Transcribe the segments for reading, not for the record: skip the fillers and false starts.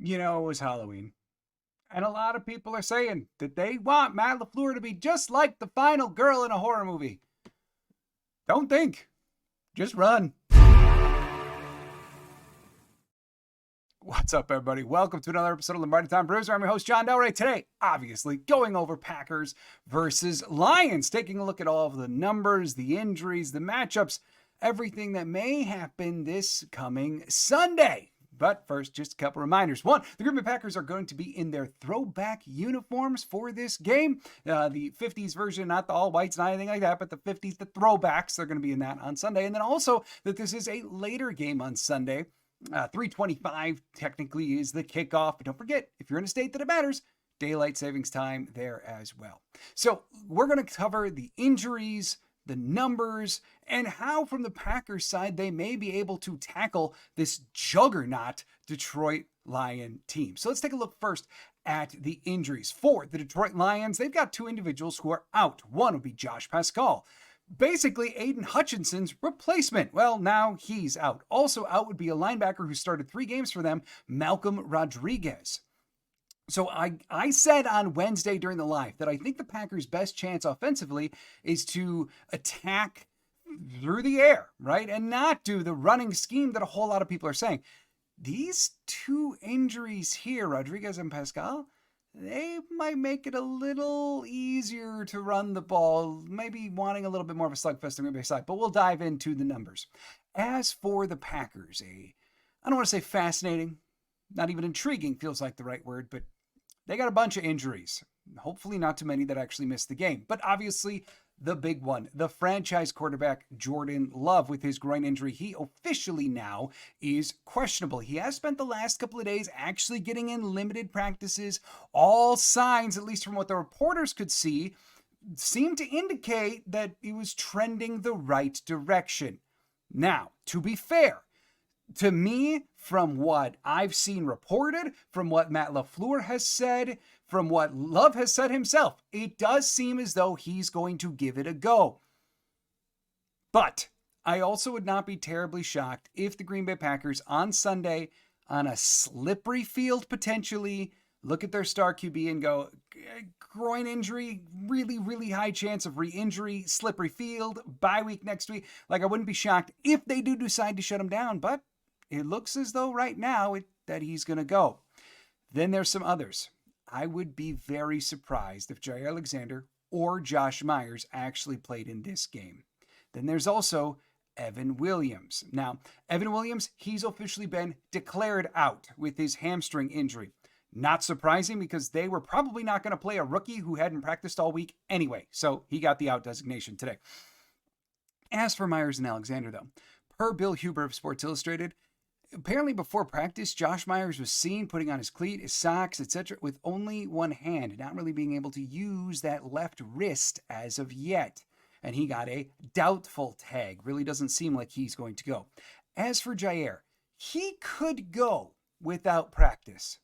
It was Halloween. And a lot of people are saying that they want Matt LaFleur to be just like the final girl in a horror movie. Don't think. Just run. What's up, everybody? Welcome to another episode of Lombardi Time Brews. I'm your host, John Delray. Today, obviously, going over Packers versus Lions, taking a look at all of the numbers, the injuries, the matchups, everything that may happen this coming Sunday. But first, just a couple reminders. One, the Green Bay Packers are going to be in their throwback uniforms for this game. The 50s version, not the all whites, not anything like that, but the 50s, the throwbacks, they're going to be in that on Sunday. And then also that this is a later game on Sunday. 3:25 technically is the kickoff. But don't forget, if you're in a state that it matters, daylight savings time there as well. So we're going to cover the injuries, the numbers, and how from the Packers side they may be able to tackle this juggernaut Detroit Lion team. So let's take a look first at the injuries. For the Detroit Lions, they've got two individuals who are out. One would be Josh Pascal, basically Aiden Hutchinson's replacement. Well, now he's out. Also out would be a linebacker who started 3 games for them, Malcolm Rodriguez. So I said on Wednesday during the live that I think the Packers' best chance offensively is to attack through the air, right? And not do the running scheme that a whole lot of people are saying. These two injuries here, Rodriguez and Pascal, they might make it a little easier to run the ball, maybe wanting a little bit more of a slugfest on Green Bay side, but we'll dive into the numbers. As for the Packers, I don't want to say fascinating, not even intriguing feels like the right word, but they got a bunch of injuries. Hopefully not too many that actually missed the game. But obviously, the big one, the franchise quarterback, Jordan Love, with his groin injury, he officially now is questionable. He has spent the last couple of days actually getting in limited practices. All signs, at least from what the reporters could see, seem to indicate that he was trending the right direction. Now, to be fair, to me, from what I've seen reported, from what Matt LaFleur has said, from what Love has said himself, it does seem as though he's going to give it a go. But I also would not be terribly shocked if the Green Bay Packers on Sunday, on a slippery field potentially, look at their star QB and go, groin injury, really, really high chance of re-injury, slippery field, bye week next week. Like, I wouldn't be shocked if they do decide to shut him down, but it looks as though right now that he's going to go. Then there's some others. I would be very surprised if Jair Alexander or Josh Myers actually played in this game. Then there's also Evan Williams. Now, Evan Williams, he's officially been declared out with his hamstring injury. Not surprising because they were probably not going to play a rookie who hadn't practiced all week anyway. So he got the out designation today. As for Myers and Alexander, though, per Bill Huber of Sports Illustrated, apparently before practice, Josh Myers was seen putting on his cleat, his socks, etc. with only one hand, not really being able to use that left wrist as of yet. And he got a doubtful tag. Really doesn't seem like he's going to go. As for Jair, he could go without practice,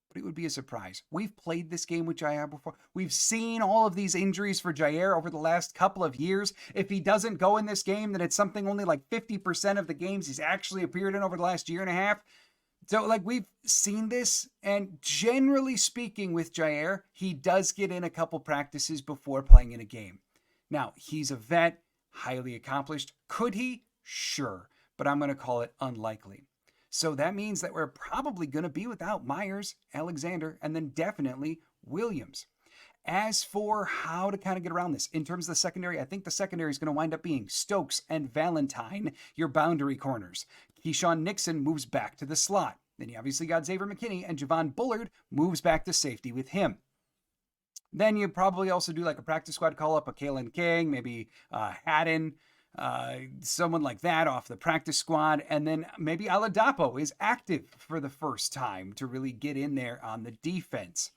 but it would be a surprise. We've played this game with Jair before. We've seen all of these injuries for Jair over the last couple of years. If he doesn't go in this game, then it's something only like 50% of the games he's actually appeared in over the last year and a half. So, we've seen this, and generally speaking with Jair, he does get in a couple practices before playing in a game. Now, he's a vet, highly accomplished. Could he? Sure, but I'm going to call it unlikely. So that means that we're probably going to be without Myers, Alexander, and then definitely Williams. As for how to kind of get around this, in terms of the secondary, I think the secondary is going to wind up being Stokes and Valentine, your boundary corners. Keyshawn Nixon moves back to the slot. Then you obviously got Xavier McKinney, and Javon Bullard moves back to safety with him. Then you probably also do like a practice squad call-up, a Kalen King, maybe Haddon, someone like that off the practice squad. And then maybe Aladapo is active for the first time to really get in there on the defense.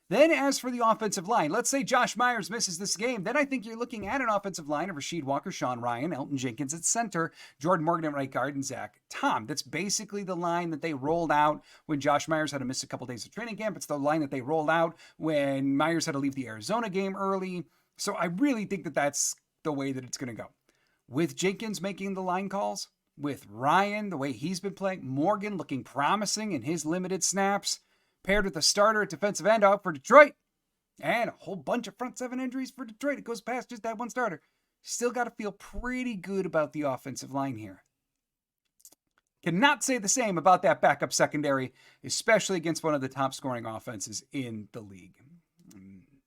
Then as for the offensive line, let's say Josh Myers misses this game. Then I think you're looking at an offensive line of Rasheed Walker, Sean Ryan, Elton Jenkins at center, Jordan Morgan at right guard, and Zach Tom. That's basically the line that they rolled out when Josh Myers had to miss a couple days of training camp. It's the line that they rolled out when Myers had to leave the Arizona game early. So I really think that that's the way that it's going to go. With Jenkins making the line calls, with Ryan, the way he's been playing, Morgan looking promising in his limited snaps, paired with a starter at defensive end out for Detroit, and a whole bunch of front seven injuries for Detroit. It goes past just that one starter. Still got to feel pretty good about the offensive line here. Cannot say the same about that backup secondary, especially against one of the top scoring offenses in the league,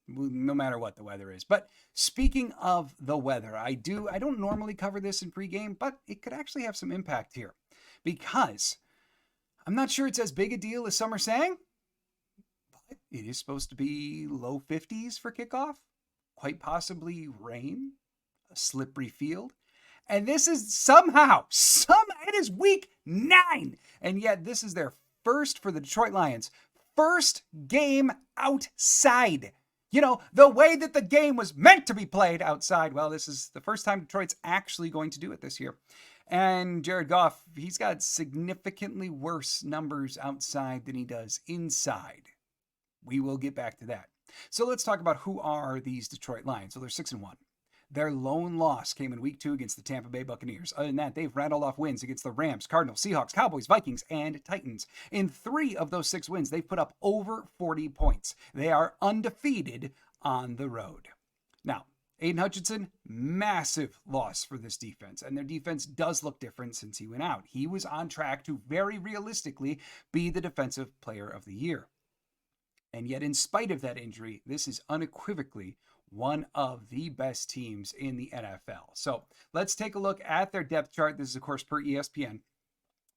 no matter what the weather is. But speaking of the weather, I don't normally cover this in pregame, but it could actually have some impact here because I'm not sure it's as big a deal as some are saying, but it is supposed to be low 50s for kickoff, quite possibly rain, a slippery field. And this is somehow, it is week 9. And yet this is their first for the Detroit Lions. First game outside. You know, the way that the game was meant to be played outside. Well, this is the first time Detroit's actually going to do it this year. And Jared Goff, he's got significantly worse numbers outside than he does inside. We will get back to that. So let's talk about who are these Detroit Lions. So they're 6-1. Their lone loss came in week 2 against the Tampa Bay Buccaneers. Other than that, they've rattled off wins against the Rams, Cardinals, Seahawks, Cowboys, Vikings, and Titans. In 3 of those 6 wins, they've put up over 40 points. They are undefeated on the road. Now, Aiden Hutchinson, massive loss for this defense. And their defense does look different since he went out. He was on track to very realistically be the defensive player of the year. And yet, in spite of that injury, this is unequivocally one of the best teams in the NFL. So let's take a look at their depth chart. This is, of course, per ESPN.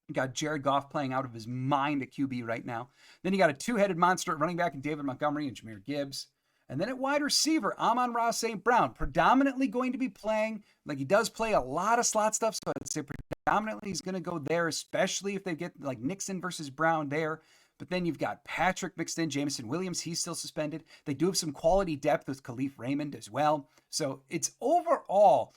You got Jared Goff playing out of his mind at QB right now. Then you got a two-headed monster at running back in David Montgomery and Jahmyr Gibbs. And then at wide receiver, Amon-Ra St. Brown, predominantly going to be playing, like he does play a lot of slot stuff, so I'd say predominantly he's going to go there, especially if they get like Nixon versus Brown there. But then you've got Patrick mixed in, Jameson Williams, he's still suspended. They do have some quality depth with Khalif Raymond as well. So it's overall,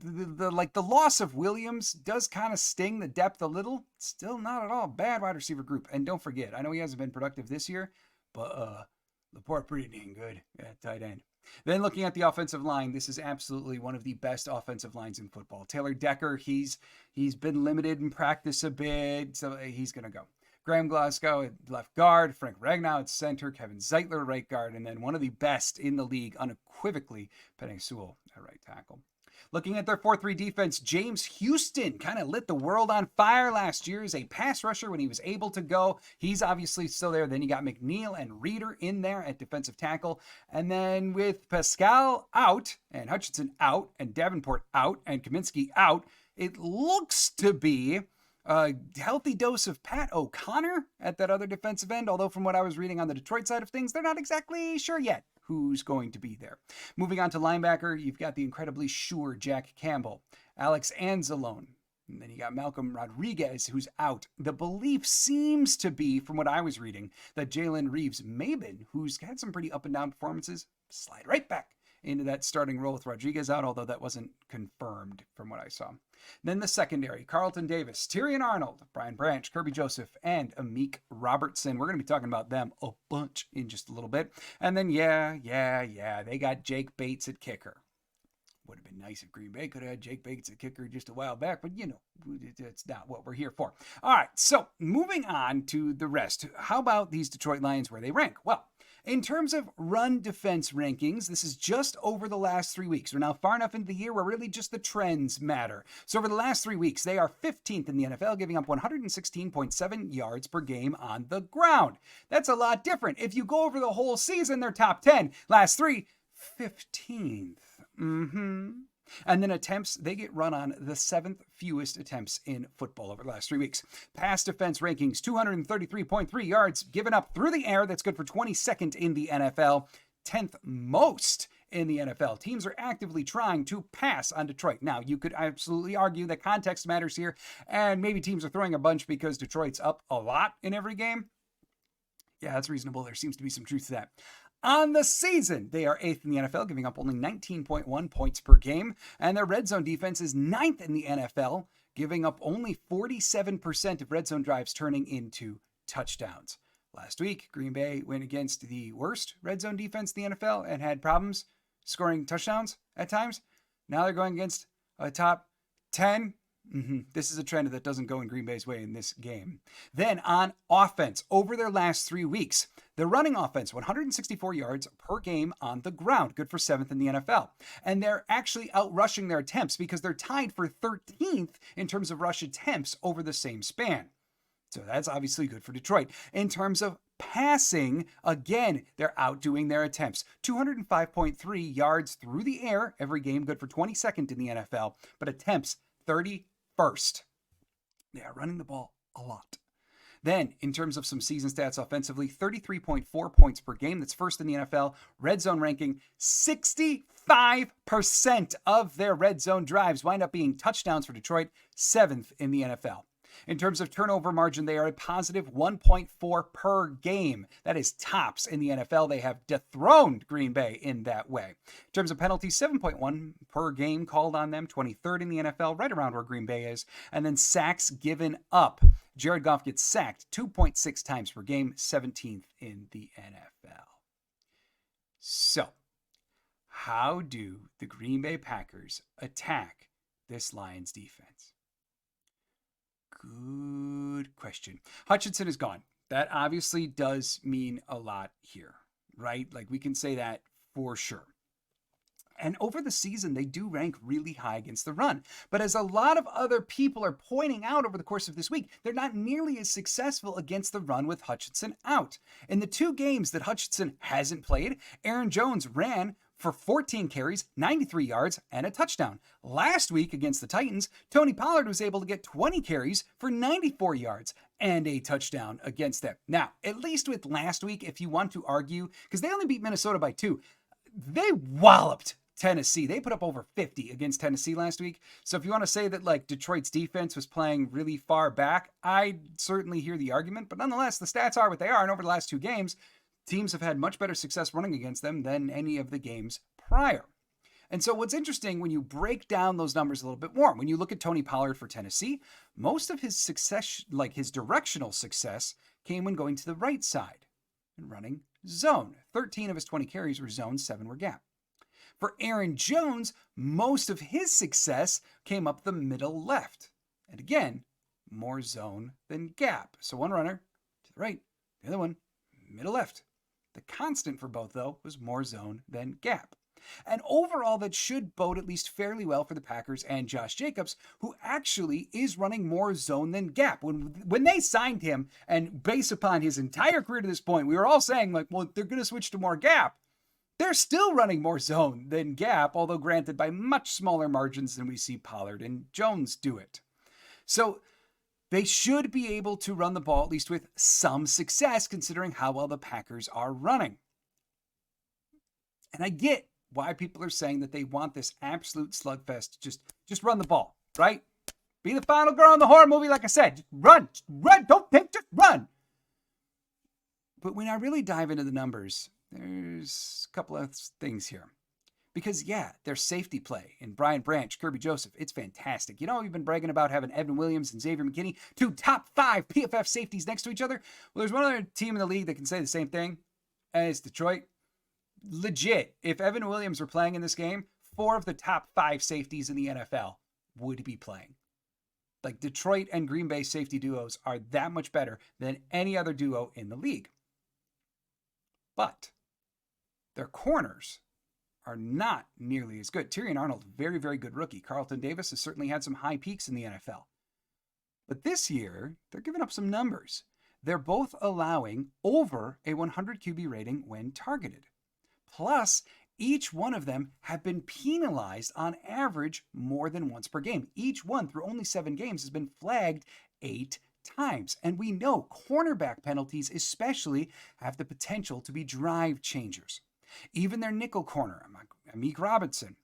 the loss of Williams does kind of sting the depth a little. Still not at all bad wide receiver group. And don't forget, I know he hasn't been productive this year, but Laporte pretty dang good at tight end. Then looking at the offensive line, this is absolutely one of the best offensive lines in football. Taylor Decker, he's been limited in practice a bit, so he's going to go. Graham Glasgow at left guard, Frank Ragnow at center, Kevin Zeitler right guard, and then one of the best in the league, unequivocally, Penei Sewell at right tackle. Looking at their 4-3 defense, James Houston kind of lit the world on fire last year as a pass rusher when he was able to go. He's obviously still there. Then you got McNeil and Reeder in there at defensive tackle. And then with Pascal out and Hutchinson out and Davenport out and Kaminsky out, it looks to be a healthy dose of Pat O'Connor at that other defensive end, although from what I was reading on the Detroit side of things, they're not exactly sure yet who's going to be there. Moving on to linebacker, you've got the incredibly sure Jack Campbell, Alex Anzalone, and then you got Malcolm Rodriguez, who's out. The belief seems to be, from what I was reading, that Jalen Reeves-Maybin, who's had some pretty up and down performances, slide right back into that starting role with Rodriguez out, although that wasn't confirmed from what I saw. Then the secondary, Carlton Davis, Tyrion Arnold, Brian Branch, Kirby Joseph, and Amik Robertson. We're going to be talking about them a bunch in just a little bit. And then, they got Jake Bates at kicker. Would have been nice if Green Bay could have had Jake Bates at kicker just a while back, but it's not what we're here for. All right, so moving on to the rest. How about these Detroit Lions, where they rank? Well, in terms of run defense rankings, this is just over the last 3 weeks. We're now far enough into the year where really just the trends matter. So over the last 3 weeks, they are 15th in the NFL, giving up 116.7 yards per game on the ground. That's a lot different. If you go over the whole season, they're top 10. Last 3, 15th. And then attempts, they get run on the 7th fewest attempts in football over the last 3 weeks. Pass defense rankings, 233.3 yards given up through the air. That's good for 22nd in the NFL, 10th most in the NFL. Teams are actively trying to pass on Detroit. Now, you could absolutely argue that context matters here, and maybe teams are throwing a bunch because Detroit's up a lot in every game. Yeah, that's reasonable. There seems to be some truth to that. On the season, they are 8th in the NFL, giving up only 19.1 points per game. And their red zone defense is 9th in the NFL, giving up only 47% of red zone drives turning into touchdowns. Last week, Green Bay went against the worst red zone defense in the NFL and had problems scoring touchdowns at times. Now they're going against a top 10 This is a trend that doesn't go in Green Bay's way in this game. Then on offense, over their last 3 weeks, their running offense, 164 yards per game on the ground, good for 7th in the NFL. And they're actually outrushing their attempts because they're tied for 13th in terms of rush attempts over the same span. So that's obviously good for Detroit. In terms of passing, again, they're outdoing their attempts. 205.3 yards through the air every game, good for 22nd in the NFL, but attempts 31st. They are running the ball a lot. Then, in terms of some season stats offensively, 33.4 points per game. That's first in the NFL. Red zone ranking, 65% of their red zone drives wind up being touchdowns for Detroit, 7th in the NFL. In terms of turnover margin, they are a positive 1.4 per game. That is tops in the NFL. They have dethroned Green Bay in that way. In terms of penalties, 7.1 per game called on them, 23rd in the NFL, right around where Green Bay is. And then sacks given up. Jared Goff gets sacked 2.6 times per game, 17th in the NFL. So, how do the Green Bay Packers attack this Lions defense? Good question. Hutchinson is gone. That obviously does mean a lot here, right? Like we can say that for sure. And over the season, they do rank really high against the run. But as a lot of other people are pointing out over the course of this week, they're not nearly as successful against the run with Hutchinson out. In the 2 games that Hutchinson hasn't played, Aaron Jones ran for 14 carries, 93 yards, and a touchdown. Last week against the Titans, Tony Pollard was able to get 20 carries for 94 yards and a touchdown against them. Now, at least with last week, if you want to argue, because they only beat Minnesota by 2, they walloped Tennessee. They put up over 50 against Tennessee last week. So if you want to say that like Detroit's defense was playing really far back, I certainly hear the argument. But nonetheless, the stats are what they are. And over the last 2 games, teams have had much better success running against them than any of the games prior. And so what's interesting when you break down those numbers a little bit more, when you look at Tony Pollard for Tennessee, most of his success, like his directional success, came when going to the right side and running zone. 13 of his 20 carries were zone, 7 were gap. For Aaron Jones, most of his success came up the middle left. And again, more zone than gap. So one runner to the right, the other one middle left. The constant for both, though, was more zone than gap. And overall, that should bode at least fairly well for the Packers and Josh Jacobs, who actually is running more zone than gap. When they signed him, and based upon his entire career to this point, we were all saying, like, well, they're going to switch to more gap. They're still running more zone than gap, although granted by much smaller margins than we see Pollard and Jones do it. So they should be able to run the ball at least with some success, considering how well the Packers are running. And I get why people are saying that they want this absolute slugfest. Just run the ball, right? Be the final girl in the horror movie, like I said. Just run, don't think, just run. But when I really dive into the numbers, there's a couple of things here. Because, yeah, their safety play in Brian Branch, Kirby Joseph, it's fantastic. You know, we've been bragging about having Evan Williams and Xavier McKinney, 2 top 5 PFF safeties next to each other. Well, there's one other team in the league that can say the same thing, and it's Detroit. Legit, if Evan Williams were playing in this game, 4 of the top 5 safeties in the NFL would be playing. Like, Detroit and Green Bay safety duos are that much better than any other duo in the league. But their corners are not nearly as good. Tyrion Arnold, very, very good rookie. Carlton Davis has certainly had some high peaks in the NFL. But this year, they're giving up some numbers. They're both allowing over a 100 QB rating when targeted. Plus, each one of them have been penalized on average more than once per game. Each one, through only 7 games, has been flagged 8 times. And we know cornerback penalties especially have the potential to be drive changers. Even their nickel corner, Amik Robinson,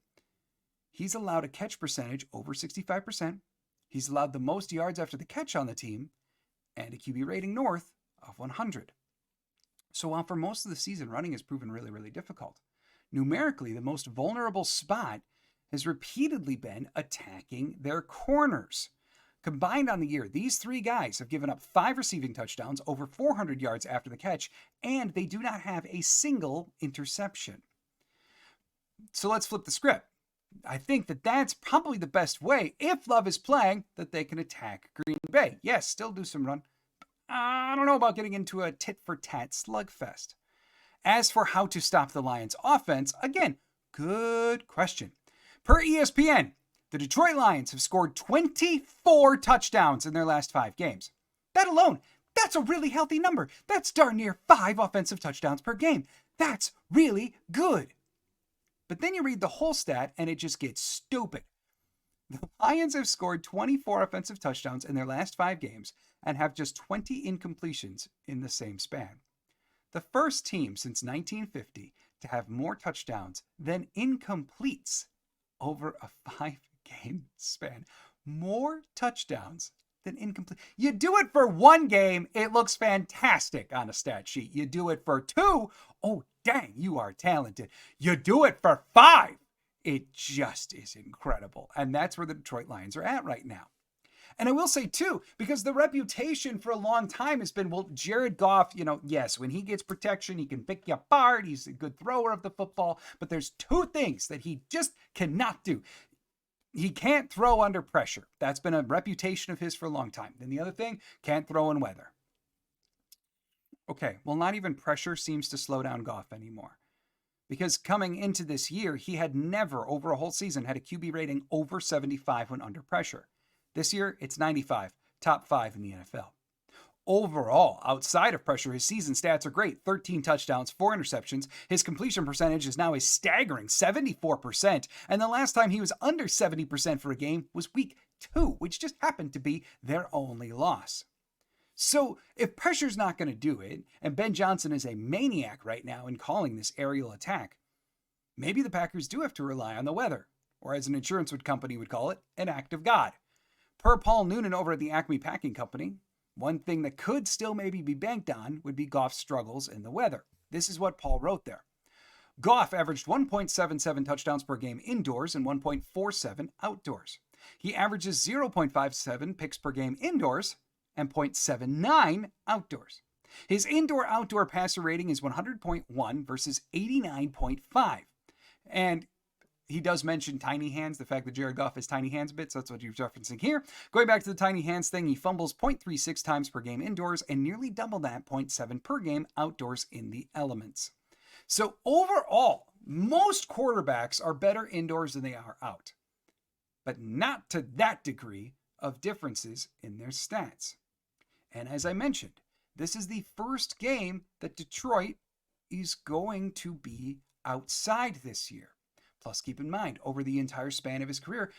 he's allowed a catch percentage over 65%. He's allowed the most yards after the catch on the team and a QB rating north of 100. So while for most of the season running has proven really, really difficult, numerically the most vulnerable spot has repeatedly been attacking their corners. Combined on the year, these 3 guys have given up 5 receiving touchdowns, over 400 yards after the catch, and they do not have a single interception. So let's flip the script. I think that that's probably the best way, if Love is playing, that they can attack Green Bay. Yes, still do some run. I don't know about getting into a tit-for-tat slugfest. As for how to stop the Lions' offense, again, good question. Per ESPN, the Detroit Lions have scored 24 touchdowns in their last 5 games. That alone, that's a really healthy number. That's darn near 5 offensive touchdowns per game. That's really good. But then you read the whole stat and it just gets stupid. The Lions have scored 24 offensive touchdowns in their last 5 games and have just 20 incompletions in the same span. The first team since 1950 to have more touchdowns than incompletes over a 5-game span. More touchdowns than incomplete. You do it for 1 game, it looks fantastic on a stat sheet. You do it for 2, oh dang, you are talented. You do it for 5, it just is incredible. And that's where the Detroit Lions are at right now. And I will say too, because the reputation for a long time has been, well, Jared Goff, yes, when he gets protection, he can pick you apart. He's a good thrower of the football, but there's 2 things that he just cannot do. He can't throw under pressure. That's been a reputation of his for a long time. Then the other thing, can't throw in weather. Okay, well, not even pressure seems to slow down Goff anymore. Because coming into this year, he had never, over a whole season, had a QB rating over 75 when under pressure. This year, it's 95, top 5 in the NFL. Overall, outside of pressure, his season stats are great. 13 touchdowns, 4 interceptions. His completion percentage is now a staggering 74%. And the last time he was under 70% for a game was week 2, which just happened to be their only loss. So if pressure's not going to do it, and Ben Johnson is a maniac right now in calling this aerial attack, maybe the Packers do have to rely on the weather, or as an insurance company would call it, an act of God. Per Paul Noonan over at the Acme Packing Company, one thing that could still maybe be banked on would be Goff's struggles in the weather. This is what Paul wrote there. Goff averaged 1.77 touchdowns per game indoors and 1.47 outdoors. He averages 0.57 picks per game indoors and 0.79 outdoors. His indoor-outdoor passer rating is 100.1 versus 89.5. And he does mention tiny hands, the fact that Jared Goff has tiny hands a bit, so that's what he's referencing here. Going back to the tiny hands thing, he fumbles 0.36 times per game indoors and nearly double that, 0.7 per game outdoors in the elements. So overall, most quarterbacks are better indoors than they are out, but not to that degree of differences in their stats. And as I mentioned, this is the first game that Detroit is going to be outside this year. Plus, keep in mind, over the entire span of his career,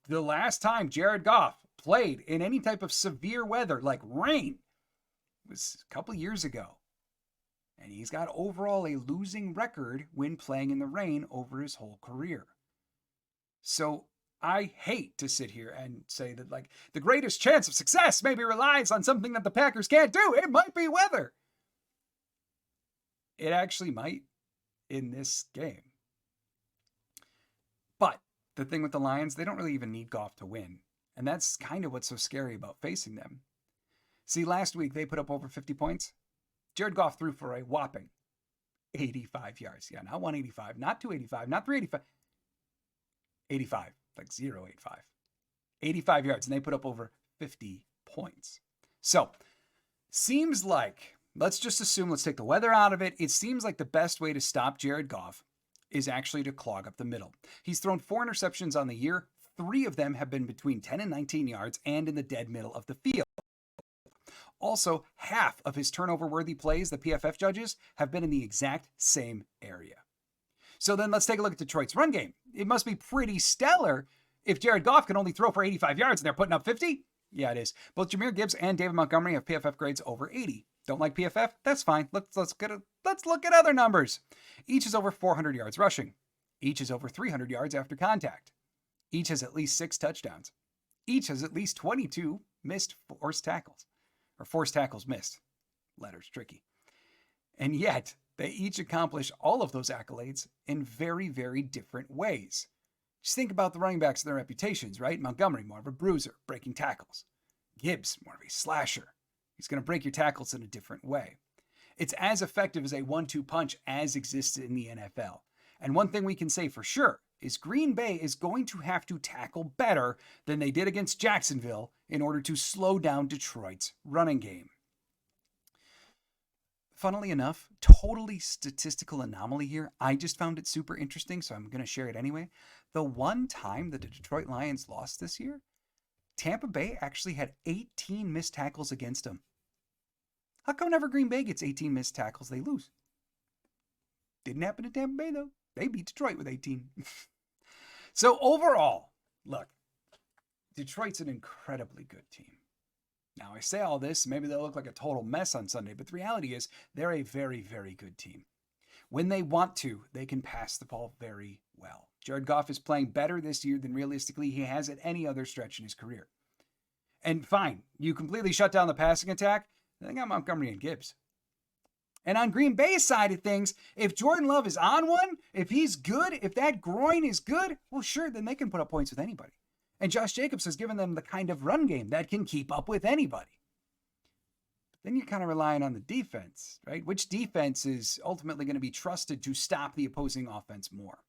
the last time Jared Goff played in any type of severe weather, like rain, was a couple years ago. And he's got overall a losing record when playing in the rain over his whole career. So I hate to sit here and say that, like, the greatest chance of success maybe relies on something that the Packers can't do. It might be weather. It actually might in this game. But the thing with the Lions, they don't really even need Goff to win. And that's kind of what's so scary about facing them. See, last week they put up over 50 points. Jared Goff threw for a whopping 85 yards. Yeah, not 185, not 285, not 385. 85, like 085. 85 yards, and they put up over 50 points. So, seems like, let's just assume, let's take the weather out of it. It seems like the best way to stop Jared Goff is actually to clog up the middle. He's thrown 4 interceptions on the year. 3 of them have been between 10 and 19 yards and in the dead middle of the field. Also, half of his turnover-worthy plays, the PFF judges, have been in the exact same area. So then let's take a look at Detroit's run game. It must be pretty stellar if Jared Goff can only throw for 85 yards and they're putting up 50. Yeah, it is. Both Jahmyr Gibbs and David Montgomery have PFF grades over 80. Don't like PFF? That's fine. Let's look at other numbers. Each is over 400 yards rushing. Each is over 300 yards after contact. Each has at least 6 touchdowns. Each has at least 22 missed forced tackles. Or forced tackles missed. Letters tricky. And yet, they each accomplish all of those accolades in very, very different ways. Just think about the running backs and their reputations, right? Montgomery, more of a bruiser, breaking tackles. Gibbs, more of a slasher. He's going to break your tackles in a different way. It's as effective as a 1-2 punch as exists in the NFL. And one thing we can say for sure, is Green Bay is going to have to tackle better than they did against Jacksonville in order to slow down Detroit's running game. Funnily enough, totally statistical anomaly here. I just found it super interesting, so I'm going to share it anyway. The one time that the Detroit Lions lost this year, Tampa Bay actually had 18 missed tackles against them. How come whenever Green Bay gets 18 missed tackles, they lose? Didn't happen to Tampa Bay, though. They beat Detroit with 18. So overall, look, Detroit's an incredibly good team. Now, I say all this, maybe they'll look like a total mess on Sunday, but the reality is they're a very, very good team. When they want to, they can pass the ball very well. Jared Goff is playing better this year than realistically he has at any other stretch in his career. And fine, you completely shut down the passing attack, then they got Montgomery and Gibbs. And on Green Bay's side of things, if Jordan Love is on one, if he's good, if that groin is good, well, sure, then they can put up points with anybody. And Josh Jacobs has given them the kind of run game that can keep up with anybody. But then you're kind of relying on the defense, right? Which defense is ultimately going to be trusted to stop the opposing offense more?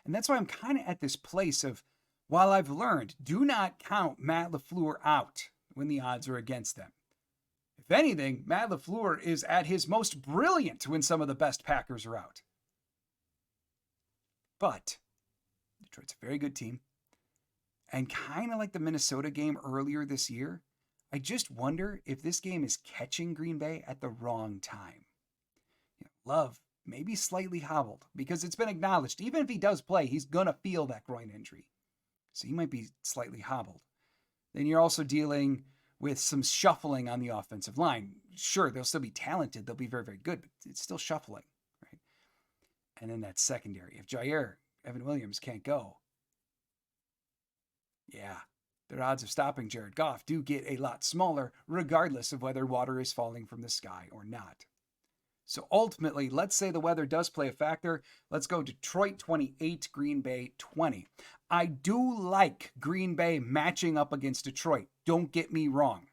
And that's why I'm kind of at this place of, while I've learned, do not count Matt LaFleur out when the odds are against them. If anything, Matt LaFleur is at his most brilliant when some of the best Packers are out. But Detroit's a very good team. And kind of like the Minnesota game earlier this year, I just wonder if this game is catching Green Bay at the wrong time. Love may be slightly hobbled because it's been acknowledged, even if he does play, he's going to feel that groin injury. So he might be slightly hobbled. Then you're also dealing with some shuffling on the offensive line. Sure, they'll still be talented. They'll be very, very good, but it's still shuffling, right? And then that secondary. If Evan Williams can't go, yeah, their odds of stopping Jared Goff do get a lot smaller, regardless of whether water is falling from the sky or not. So ultimately, let's say the weather does play a factor. Let's go Detroit 28, Green Bay 20. I do like Green Bay matching up against Detroit. Don't get me wrong.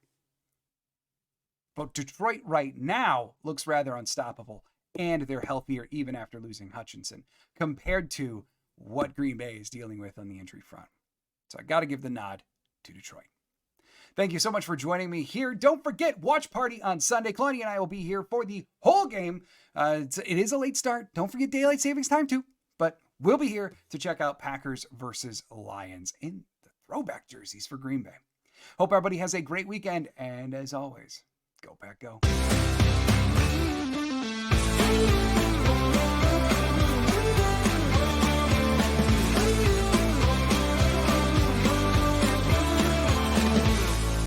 But Detroit right now looks rather unstoppable, and they're healthier even after losing Hutchinson, compared to what Green Bay is dealing with on the injury front. So I got to give the nod to Detroit. Thank you so much for joining me here. Don't forget, watch party on Sunday. Claudia and I will be here for the whole game. It is a late start. Don't forget daylight savings time too. But we'll be here to check out Packers versus Lions in the throwback jerseys for Green Bay. Hope everybody has a great weekend. And as always, go Pack Go.